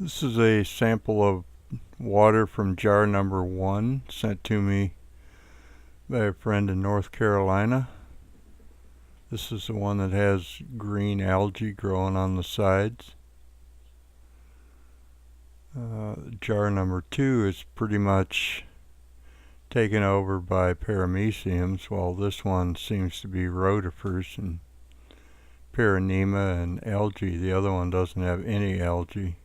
This is a sample of water from jar number 1 sent to me by a friend in North Carolina. This is the one that has green algae growing on the sides. Jar number 2 is pretty much taken over by parameciums, while this one seems to be rotifers and paranema and algae. The other one doesn't have any algae.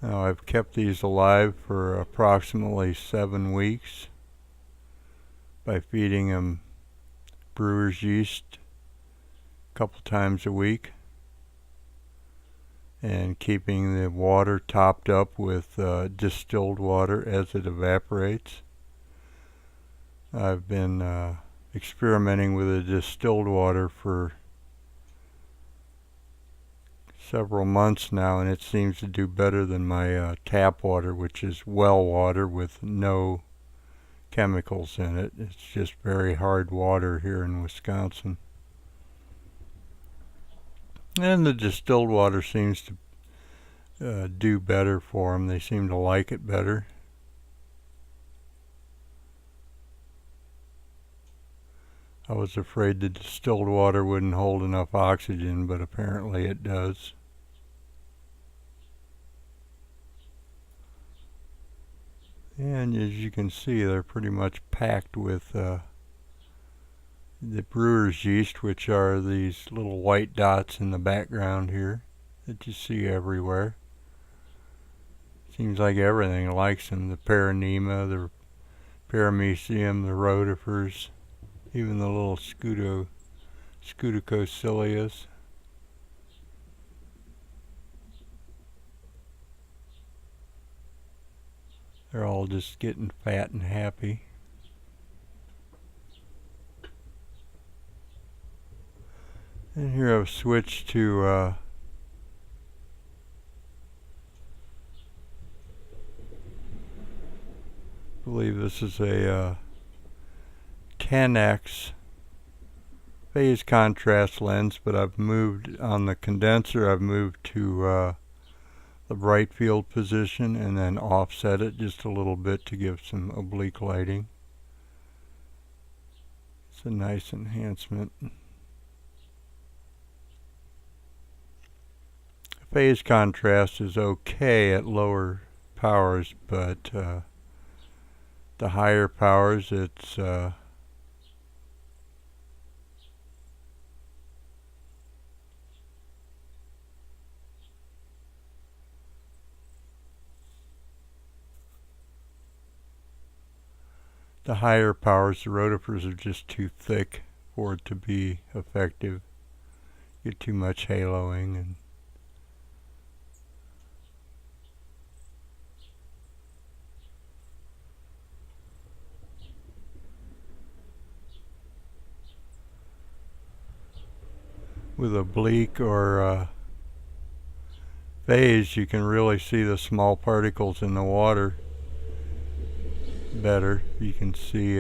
Now, I've kept these alive for approximately 7 weeks by feeding them brewer's yeast a couple times a week and keeping the water topped up with distilled water as it evaporates. I've been experimenting with the distilled water for several months now, and it seems to do better than my tap water, which is well water with no chemicals in it. It's just very hard water here in Wisconsin. And the distilled water seems to do better for them. They seem to like it better. I was afraid the distilled water wouldn't hold enough oxygen, but apparently it does. And as you can see, they're pretty much packed with the brewer's yeast, which are these little white dots in the background here that you see everywhere. Seems like everything likes them. The paranema, the paramecium, the rotifers, even the little scutococilias. They're all just getting fat and happy. And here I've switched to I believe this is a 10x phase contrast lens, but I've moved on the condenser. I've moved to the bright field position and then offset it just a little bit to give some oblique lighting. It's a nice enhancement. Phase contrast is okay at lower powers, but the higher powers, it's the higher powers, the rotifers are just too thick for it to be effective. Get too much haloing, and with oblique or phase, you can really see the small particles in the water better. You can see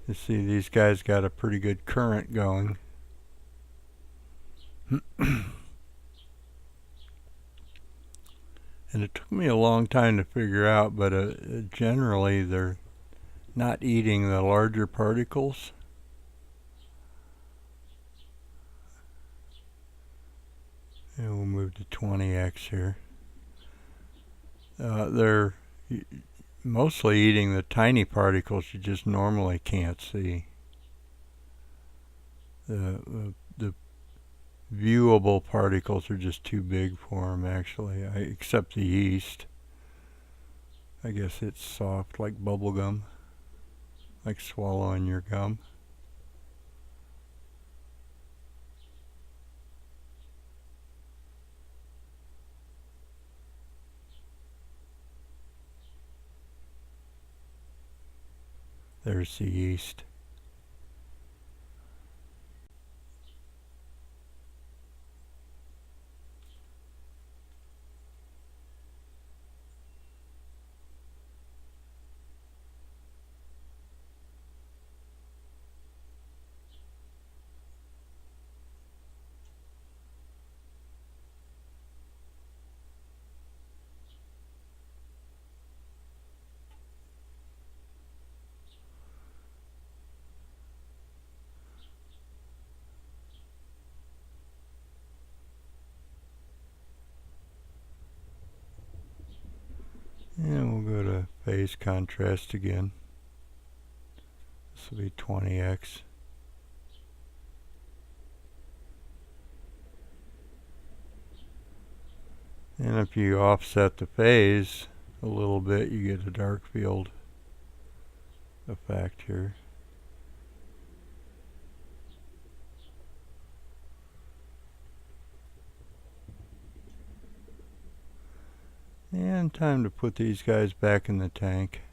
these guys got a pretty good current going. And it took me a long time to figure out, but generally they're not eating the larger particles. And we'll move to 20x here. They're mostly eating the tiny particles you just normally can't see. The viewable particles are just too big for them, actually, except the yeast. I guess it's soft like bubble gum, like swallowing your gum. There's the yeast. phase contrast again. This will be 20x. And if you offset the phase a little bit, you get a dark field effect here. And time to put these guys back in the tank.